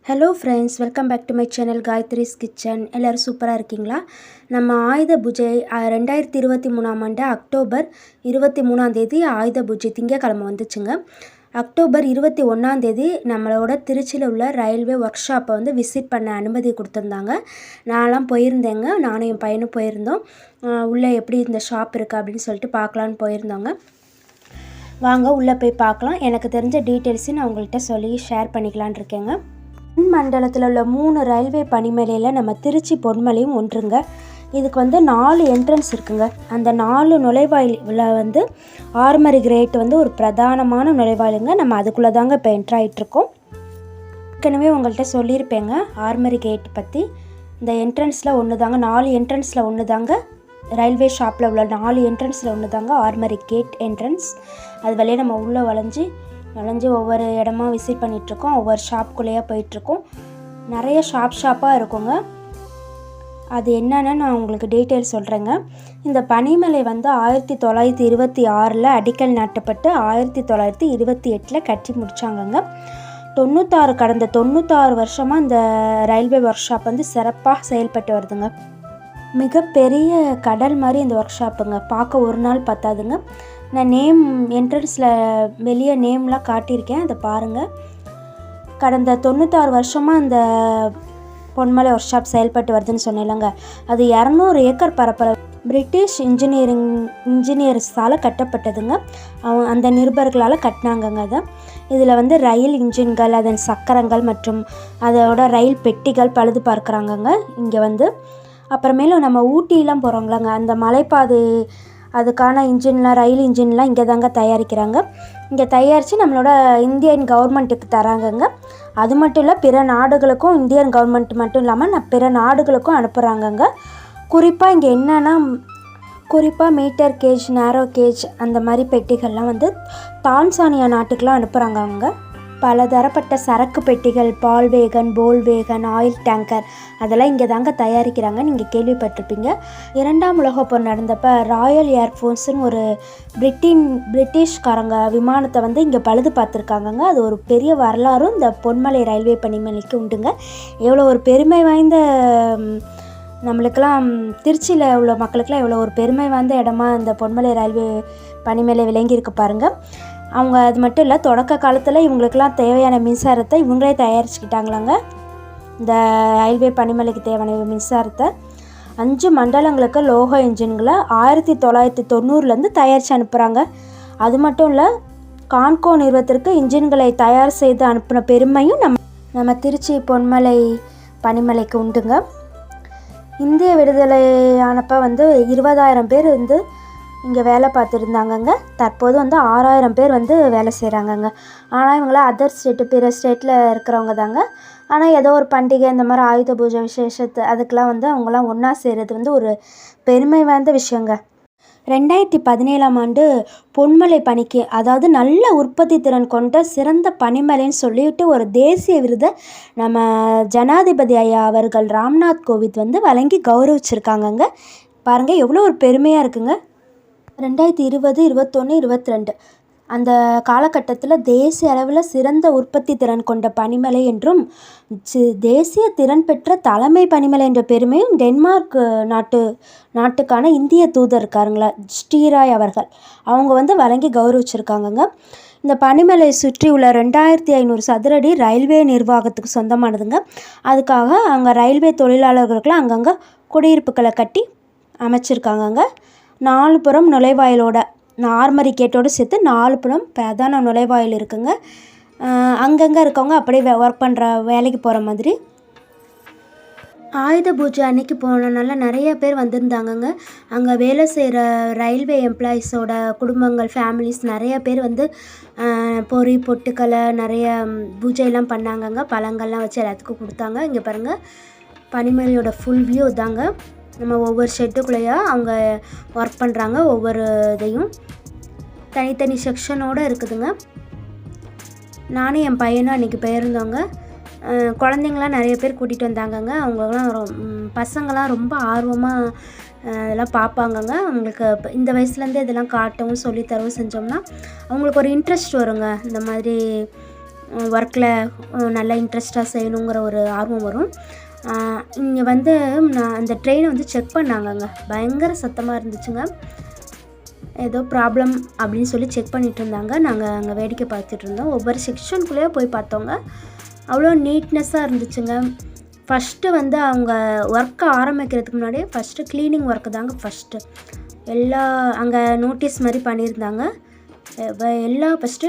Hello friends, welcome back to my channel Gayathri's kitchen. எல்லோரும் சூப்பராக இருக்கீங்களா? நம்ம ஆயுத பூஜை 2023 அக்டோபர் 23 ஆயுத பூஜை திங்கக்கிழமை வந்துச்சுங்க. அக்டோபர் 21 நம்மளோட திருச்சியில் உள்ள ரயில்வே ஒர்க் ஷாப்பை விசிட் பண்ண அனுமதி கொடுத்துருந்தாங்க. நான்லாம் போயிருந்தேங்க. நானும் என் பையனும் போயிருந்தோம். உள்ளே எப்படி இந்த ஷாப் இருக்குது அப்படின்னு சொல்லிட்டு பார்க்கலான்னு போயிருந்தோங்க. வாங்க உள்ளே போய் பார்க்கலாம். எனக்கு தெரிஞ்ச டீட்டெயில்ஸையும் நான் உங்கள்கிட்ட சொல்லி ஷேர் பண்ணிக்கலான் இருக்கேங்க. மண்டலத்தில் உள்ள 3 ரயில்வே பணிமலையில் நம்ம திருச்சி பொன்மலையும் ஒன்றுங்க. இதுக்கு 4 என்ட்ரன்ஸ் இருக்குங்க. அந்த 4 நுழைவாயிலில் ஆர்மரி கிரேட் ஒரு பிரதானமான நுழைவாயிலுங்க. நம்ம அதுக்குள்ளே தாங்க இப்போ என்ட்ரு ஆகிட்ருக்கோம். ஏற்கனவே உங்கள்கிட்ட சொல்லியிருப்பேங்க ஆர்மரி கேட் பற்றி. இந்த என்ட்ரன்ஸில் ஒன்று தாங்க, 4 என்ட்ரன்ஸில் ஒன்று தாங்க, ரயில்வே ஷாப்பில் உள்ள 4 என்ட்ரன்ஸில் ஒன்று தாங்க ஆர்மரி கேட் என்ட்ரன்ஸ். அது வழியே நம்ம உள்ளே வளைஞ்சி ஒவ்வொரு இடமா விசிட் பண்ணிகிட்ருக்கோம். ஒவ்வொரு ஷாப்புக்குள்ளேயே போயிட்டுருக்கோம். நிறைய ஷாப்பாக இருக்குங்க. அது என்னென்னு நான் உங்களுக்கு டீட்டெயில் சொல்கிறேங்க. இந்த பனிமலை 1926 அடிக்கல் நாட்டப்பட்டு 1928 கட்டி முடித்தாங்கங்க. கடந்த 96 வருஷமாக இந்த ரயில்வே ஒர்க் ஷாப் சிறப்பாக செயல்பட்டு வருதுங்க. மிகப்பெரிய கடல் மாதிரி இந்த ஒர்க் ஷாப்புங்க. பார்க்க ஒரு நாள் பத்தாதுங்க. நான் நேம் என்ட்ரன்ஸில் வெளியே நேம்லாம் காட்டியிருக்கேன், அதை பாருங்கள். கடந்த 96 வருஷமாக இந்த பொன்மலை ஒர்க் ஷாப் செயல்பட்டு வருதுன்னு சொன்னேன்லங்க. அது 200 ஏக்கர் பரப்பளவு பிரிட்டிஷ் இன்ஜினியர்ஸால் கட்டப்பட்டதுங்க. அந்த நிருபர்களால் கட்டினாங்கங்க. அதை இதில் ரயில் இன்ஜின்கள், அதன் சக்கரங்கள் மற்றும் அதோட ரயில் பெட்டிகள் பழுது பார்க்குறாங்கங்க. இங்கே அப்புறமேலும் நம்ம ஊட்டிலாம் போகிறோங்களாங்க, அந்த மலைப்பாதை அதுக்கான இன்ஜின்லாம், ரயில் இன்ஜின்லாம் இங்கே தாங்க தயாரிக்கிறாங்க. இங்கே தயாரித்து நம்மளோட இந்தியன் கவர்மெண்ட்டுக்கு தராங்கங்க. அது மட்டும் இல்லை, பிற நாடுகளுக்கும், இந்தியன் கவர்மெண்ட் மட்டும் இல்லாமல் பிற நாடுகளுக்கும் அனுப்புகிறாங்கங்க. குறிப்பாக இங்கே என்னென்னா, மீட்டர் கேஜ், நேரோ கேஜ் அந்த மாதிரி பெட்டிகள்லாம் தான்சானியா நாட்டுக்கெலாம் அனுப்புகிறாங்க. பல தரப்பட்ட சரக்கு பெட்டிகள், பால் வேகன், போல் வேகன், ஆயில் டேங்கர் அதெல்லாம் இங்கே தாங்க தயாரிக்கிறாங்க. நீங்கள் கேள்விப்பட்டிருப்பீங்க. 2ஆம் உலகப் போர் நடந்தப்போ ராயல் ஏர்ஃபோர்ஸ்னு ஒரு பிரிட்டிஷ்காரங்க விமானத்தை இங்கே பழுது பார்த்துருக்காங்கங்க. அது ஒரு பெரிய வரலாறும் இந்த பொன்மலை ரயில்வே பணிமனைக்கு உண்டுங்க. எவ்வளோ ஒரு பெருமை வாய்ந்த, நம்மளுக்கெல்லாம் திருச்சியில் உள்ள மக்களுக்கெல்லாம் எவ்வளோ ஒரு பெருமை வாய்ந்த இடமா இந்த பொன்மலை ரயில்வே பணிமலை விளங்கியிருக்கு பாருங்கள். அவங்க அது மட்டும் இல்லை, தொடக்க காலத்தில் இவங்களுக்கெல்லாம் தேவையான மின்சாரத்தை இவங்களே தயாரிச்சுக்கிட்டாங்களாங்க. இந்த ரயில்வே பணிமலைக்கு தேவையான மின்சாரத்தை 5 மண்டலங்களுக்கு லோக இன்ஜின்களை 1990 தயாரித்து அனுப்புகிறாங்க. அது மட்டும் இல்லை, கான்கோ நிறுவனத்திற்கு இன்ஜின்களை தயார் செய்து அனுப்பின பெருமையும் நம்ம திருச்சி பொன்மலை பனிமலைக்கு உண்டுங்க. இந்திய விடுதலையானப்போ 20,000 பேர் இங்கே வேலை பார்த்துருந்தாங்கங்க. தற்போது 6,000 பேர் வேலை செய்கிறாங்கங்க. ஆனால் இவங்களாம் அதர் ஸ்டேட்டு, பிற ஸ்டேட்டில் இருக்கிறவங்க தாங்க. ஆனால் ஏதோ ஒரு பண்டிகை, இந்த மாதிரி ஆயுத பூஜை விசேஷத்து அதுக்கெலாம் அவங்களாம் ஒன்றா செய்கிறது ஒரு பெருமை வாய்ந்த விஷயங்க. 2017 பொன்மலை பணிக்கு, அதாவது நல்ல உற்பத்தி திறன் கொண்ட சிறந்த பனிமலைன்னு சொல்லிட்டு ஒரு தேசிய விருதை நம்ம ஜனாதிபதி ஐயா அவர்கள் ராம்நாத் கோவிந்த் வழங்கி கௌரவிச்சிருக்காங்கங்க. பாருங்கள், எவ்வளோ ஒரு பெருமையாக இருக்குங்க. 2020, 2021, 2022 அந்த காலகட்டத்தில் தேசிய அளவில் சிறந்த உற்பத்தி திறன் கொண்ட பனிமலை என்றும், தேசிய திறன் பெற்ற தலைமை பனிமலை என்ற பெருமையும் டென்மார்க் நாட்டுக்கான இந்திய தூதர் இருக்காருங்களா, ஸ்ரீராய் அவர்கள், அவங்க வழங்கி கௌரவிச்சிருக்காங்கங்க. இந்த பனிமலை சுற்றி உள்ள 2500 சதுரடி ரயில்வே நிர்வாகத்துக்கு சொந்தமானதுங்க. அதுக்காக அங்கே ரயில்வே தொழிலாளர்களுக்கெல்லாம் அங்கங்கே குடியிருப்புகளை கட்டி அமைச்சிருக்காங்கங்க. 4 புறம் நுழைவாயிலோட, ஆர்மரி கேட்டோடு சேர்த்து 4 புறம் பிரதான நுழைவாயில் இருக்குங்க. அங்கங்கே இருக்கவங்க அப்படியே ஒர்க் பண்ணுற வேலைக்கு போகிற மாதிரி. ஆயுத பூஜை அன்னைக்கு போனனால நிறைய பேர் வந்திருந்தாங்கங்க. அங்கே வேலை செய்கிற ரயில்வே எம்ப்ளாயீஸோட குடும்பங்கள், ஃபேமிலிஸ் நிறைய பேர் பொறி பொட்டுக்களை நிறைய பூஜையெல்லாம் பண்ணாங்கங்க. பழங்கள்லாம் வச்சு எல்லாத்துக்கும் கொடுத்தாங்க. இங்கே பாருங்கள், பனிமலையோட ஃபுல் வியூ தாங்க. நம்ம ஒவ்வொரு ஷெட்டுக்குள்ளேயா அவங்க ஒர்க் பண்ணுறாங்க. ஒவ்வொரு இதையும் தனித்தனி செக்ஷனோடு இருக்குதுங்க. நானும் என் பையனும் அன்றைக்கி போயிருந்தோங்க. குழந்தைங்களாம் நிறைய பேர் கூட்டிகிட்டு வந்தாங்கங்க. அவங்களாம் பசங்களாம் ரொம்ப ஆர்வமாக இதெல்லாம் பார்ப்பாங்கங்க. அவங்களுக்கு இந்த வயசுலேருந்தே இதெல்லாம் காட்டவும் சொல்லித்தரவும் செஞ்சோம்னா அவங்களுக்கு ஒரு இன்ட்ரெஸ்ட் வருங்க. இந்த மாதிரி ஒர்க்கில் நல்லா இன்ட்ரெஸ்ட்டாக செய்யணுங்கிற ஒரு ஆர்வம் வரும். இங்கே வந்து நான் அந்த ட்ரெயினை வந்து செக் பண்ணாங்கங்க. பயங்கர சத்தமாக இருந்துச்சுங்க. ஏதோ ப்ராப்ளம் அப்படின்னு சொல்லி செக் பண்ணிகிட்டு இருந்தாங்க. நாங்கள் அங்கே வேடிக்கை பார்த்துட்டு இருந்தோம். ஒவ்வொரு செக்ஷனுக்குள்ளேயே போய் பார்த்தோங்க. அவ்வளோ நீட்னஸாக இருந்துச்சுங்க. ஃபஸ்ட்டு வந்து அவங்க ஒர்க்கை ஆரம்பிக்கிறதுக்கு முன்னாடியே ஃபஸ்ட்டு க்ளீனிங் ஒர்க்கு தாங்க ஃபஸ்ட்டு. அங்கே நோட்டீஸ் மாதிரி பண்ணியிருந்தாங்க. எல்லாம் ஃபஸ்ட்டு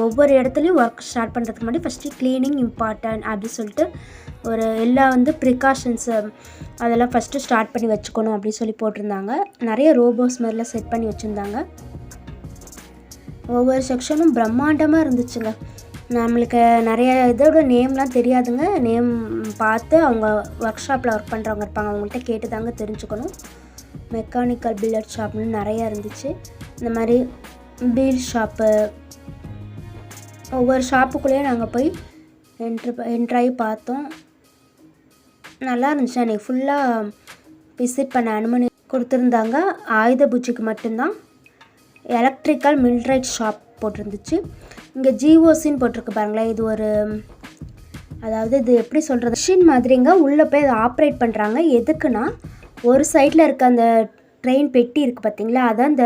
ஒவ்வொரு இடத்துலையும் ஒர்க் ஸ்டார்ட் பண்ணுறதுக்கு முன்னாடி ஃபஸ்ட்டு க்ளீனிங் இம்பார்ட்டன்ட் அப்படின்னு சொல்லிட்டு எல்லா வந்து ப்ரிகாஷன்ஸு அதெல்லாம் ஃபஸ்ட்டு ஸ்டார்ட் பண்ணி வச்சுக்கணும் அப்படின்னு சொல்லி போட்டிருந்தாங்க. நிறைய ரோபோஸ் மாதிரிலாம் செட் பண்ணி வச்சுருந்தாங்க. ஒவ்வொரு செக்ஷனும் பிரம்மாண்டமாக இருந்துச்சுங்க. நம்மளுக்கு நிறைய இதோட நேம்லாம் தெரியாதுங்க. நேம் பார்த்து அவங்க ஒர்க் ஷாப்பில் ஒர்க் பண்ணுறவங்க இருப்பாங்க, அவங்கள்ட்ட கேட்டு தாங்க தெரிஞ்சுக்கணும். மெக்கானிக்கல் பில்லட் ஷாப்னு நிறையா இருந்துச்சு. இந்த மாதிரி பீல் ஷாப்பு, ஒவ்வொரு ஷாப்புக்குள்ளேயே நாங்கள் போய் என்ட்ராகி பார்த்தோம். நல்லா இருந்துச்சு. அன்றைக்கி ஃபுல்லாக விசிட் பண்ண அனுமதி கொடுத்துருந்தாங்க. ஆயுத பூஜைக்கு மட்டும்தான். எலக்ட்ரிக்கல் மில்ட்ரைட் ஷாப் போட்டிருந்துச்சு. இங்கே ஜிஓசின்னு போட்டிருக்கு பாருங்களேன். இது ஒரு அதாவது இது எப்படி சொல்கிறது, மிஷின் மாதிரிங்க. உள்ளே போய் அதை ஆப்ரேட் பண்ணுறாங்க. எதுக்குன்னா ஒரு சைடில் இருக்க அந்த ட்ரெயின் பெட்டி இருக்குது பார்த்திங்களா, அதை அந்த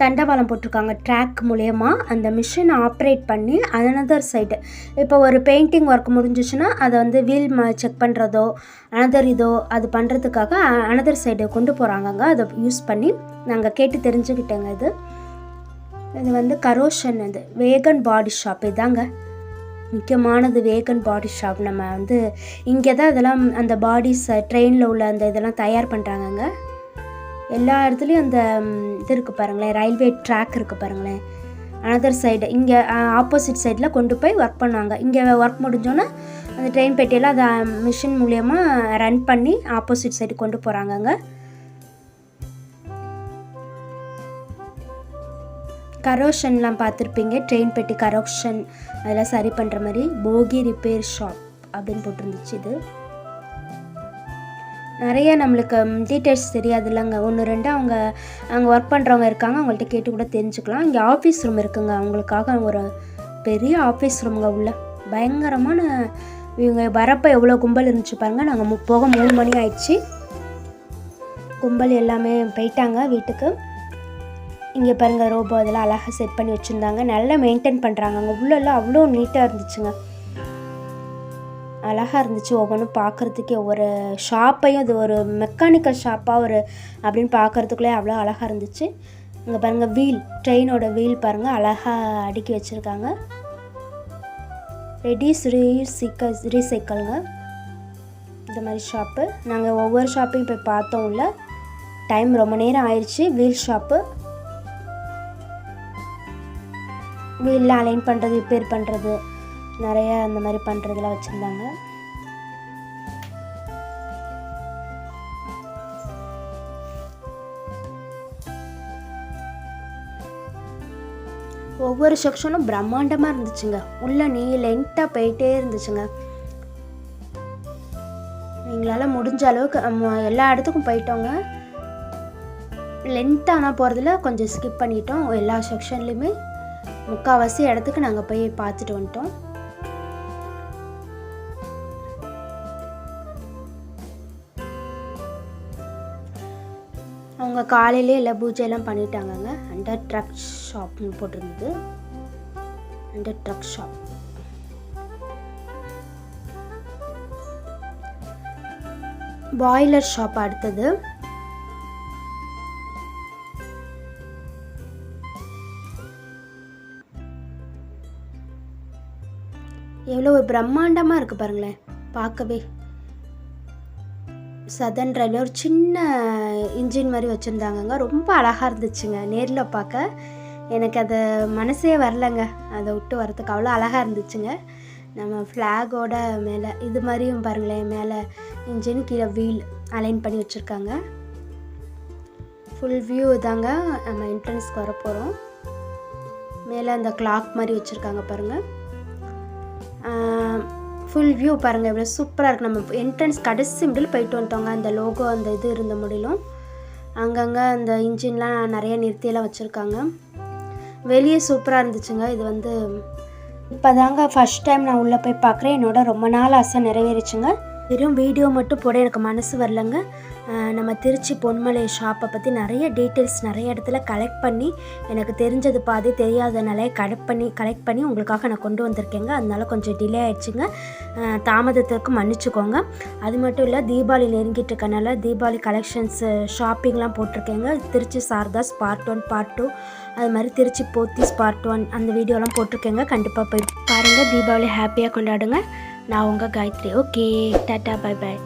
தண்டவாளம் போட்டிருக்காங்க. ட்ராக் மூலயமா அந்த மிஷினை ஆப்ரேட் பண்ணி அனதர் சைடு, இப்போ ஒரு பெயிண்டிங் ஒர்க் முடிஞ்சிச்சுன்னா அதை வந்து வீல் செக் பண்ணுறதோ இதோ அது பண்ணுறதுக்காக அனதர் சைடு கொண்டு போகிறாங்கங்க. அதை யூஸ் பண்ணி நாங்கள் கேட்டு தெரிஞ்சுக்கிட்டேங்க. இது வந்து கரோஷன், இது வேகன் பாடி ஷாப். இதாங்க முக்கியமானது, வேகன் பாடி ஷாப். நம்ம வந்து இங்கே தான் இதெல்லாம் அந்த பாடிஸ் ட்ரெயினில் உள்ள அந்த இதெல்லாம் தயார் பண்ணுறாங்கங்க. எல்லா இடத்துலையும் அந்த இது இருக்குது பாருங்களேன், ரயில்வே ட்ராக் இருக்குது பாருங்களேன். அனதர் சைடு இங்கே ஆப்போசிட் சைடில் கொண்டு போய் ஒர்க் பண்ணுவாங்க. இங்கே ஒர்க் முடிஞ்சோன்னா அந்த ட்ரெயின் பெட்டியெல்லாம் அதை மிஷின் மூலயமா ரன் பண்ணி ஆப்போசிட் சைடு கொண்டு போகிறாங்கங்க. கரோஷன்லாம் பார்த்துருப்பீங்க, ட்ரெயின் பெட்டி கரோஷன் அதெல்லாம் சரி பண்ணுற மாதிரி. போகி ரிப்பேர் ஷாப் அப்படின்னு போட்டிருந்துச்சு. இது நிறைய நம்மளுக்கு டீட்டெயில்ஸ் தெரியாது இல்லைங்க. 1-2 அங்கே ஒர்க் பண்ணுறவங்க இருக்காங்க, அவங்கள்ட்ட கேட்டு கூட தெரிஞ்சுக்கலாம். இங்கே ஆஃபீஸ் ரூம் இருக்குங்க. அவங்களுக்காக ஒரு பெரிய ஆஃபீஸ் ரூமுங்க. உள்ள பயங்கரமான இவங்க வரப்போ எவ்வளோ கும்பல் இருந்துச்சு பாருங்கள். நாங்கள் போக 3 மணி ஆயிடுச்சு. கும்பல் எல்லாமே போயிட்டாங்க வீட்டுக்கு. இங்கே பாருங்கள் ரோபோ அதெல்லாம் அழகாக செட் பண்ணி வச்சுருந்தாங்க. நல்லா மெயின்டைன் பண்ணுறாங்க. அங்கே உள்ளெல்லாம் அவ்வளோ நீட்டாக இருந்துச்சுங்க. அழகாக இருந்துச்சு. ஒவ்வொன்றும் பார்க்குறதுக்கே ஒவ்வொரு ஷாப்பையும், அது ஒரு மெக்கானிக்கல் ஷாப்பாக அப்படின்னு பார்க்குறதுக்குள்ளே அவ்வளோ அழகாக இருந்துச்சு. இங்கே பாருங்கள் வீல், ட்ரெயினோட வீல் பாருங்கள் அழகாக அடுக்கி வச்சுருக்காங்க. ரெடியூஸ் ரீசைக்கிள்ங்க இந்த மாதிரி ஷாப்பு. நாங்கள் ஒவ்வொரு ஷாப்பையும் போய் பார்த்தோம். உள்ள டைம் ரொம்ப நேரம் ஆயிடுச்சு. வீல் ஷாப்பு, வீலில் அலைன் பண்ணுறது, ரிப்பேர் பண்ணுறது, நிறைய அந்த மாதிரி பண்ணுறதுலாம் வச்சுருந்தாங்க. ஒவ்வொரு செக்ஷனும் பிரம்மாண்டமாக இருந்துச்சுங்க. உள்ள லென்த்தாக போயிட்டே இருந்துச்சுங்க. எங்களால் முடிஞ்ச அளவுக்கு எல்லா இடத்துக்கும் போயிட்டோங்க. லென்த்தான போகிறதுல கொஞ்சம் ஸ்கிப் பண்ணிட்டோம். எல்லா செக்ஷன்லேயுமே முக்கால்வாசி இடத்துக்கு நாங்கள் போய் பார்த்துட்டு வந்துட்டோம். அவங்க காலையிலே எல்லா பூஜையெல்லாம் பண்ணிட்டாங்கங்க. அண்டர் ட்ரக் ஷாப்னு போட்டிருந்தது. Under truck shop. Boiler shop அடுத்தது. எவ்வளோ பிரம்மாண்டமாக இருக்குது பாருங்களேன் பார்க்கவே. சதன் ரயிலில் ஒரு சின்ன இன்ஜின் மாதிரி வச்சுருந்தாங்கங்க. ரொம்ப அழகாக இருந்துச்சுங்க நேரில் பார்க்க. எனக்கு அது மனசே வரலைங்க அதை விட்டு வரத்துக்கு. அவ்வளோ அழகாக இருந்துச்சுங்க. நம்ம ஃப்ளாகோட மேலே இது மாதிரியும் பாருங்களேன், மேலே இன்ஜின் கீழே வீல் அலைன் பண்ணி வச்சுருக்காங்க. ஃபுல் வியூ தாங்க. நம்ம என்ட்ரன்ஸ்க்கு வர போகிறோம். மேலே அந்த கிளாக் மாதிரி வச்சுருக்காங்க பாருங்கள். ஃபுல் வியூ பாருங்கள் எவ்வளோ சூப்பராக இருக்குது. நம்ம என்ட்ரன்ஸ் கடைசி மிடில் போயிட்டு வந்துட்டோங்க. அந்த லோகோ அந்த இது இருந்த முடியலும் அங்கங்கே அந்த இன்ஜின்லாம் நிறைய நிறுத்தியெல்லாம் வச்சுருக்காங்க. வெளியே சூப்பராக இருந்துச்சுங்க. இது வந்து இப்போ தாங்க ஃபஸ்ட் டைம் நான் உள்ளே போய் பார்க்குறேன். என்னோட ரொம்ப நாள் ஆசை நிறைவேறிச்சுங்க. வெறும் வீடியோ மட்டும் போட எனக்கு மனசு வரலங்க. நம்ம திருச்சி பொன்மலை ஷாப்பை பற்றி நிறைய டீட்டெயில்ஸ் நிறைய இடத்துல கலெக்ட் பண்ணி எனக்கு தெரிஞ்சது பாதி தெரியாதனாலே கலெக்ட் பண்ணி உங்களுக்காக நான் கொண்டு வந்திருக்கேங்க. அதனால கொஞ்சம் டிலே ஆகிடுச்சுங்க. தாமதத்துக்கு மன்னிச்சுக்கோங்க. அது மட்டும் இல்லை, தீபாவளி நெருங்கிட்டு இருக்கனால தீபாவளி கலெக்ஷன்ஸு ஷாப்பிங்லாம் போட்டிருக்கேங்க. திருச்சி சாரதாஸ் பார்ட் 1 பார்ட் 2 அது மாதிரி திருச்சி போத்தீஸ் பார்ட் 1 அந்த வீடியோலாம் போட்டிருக்கேங்க. கண்டிப்பாக போய் பாருங்கள். தீபாவளி ஹாப்பியாக கொண்டாடுங்க. நான் உங்கள் காயத்ரி. ஓகே, டாட்டா, பை பாய்.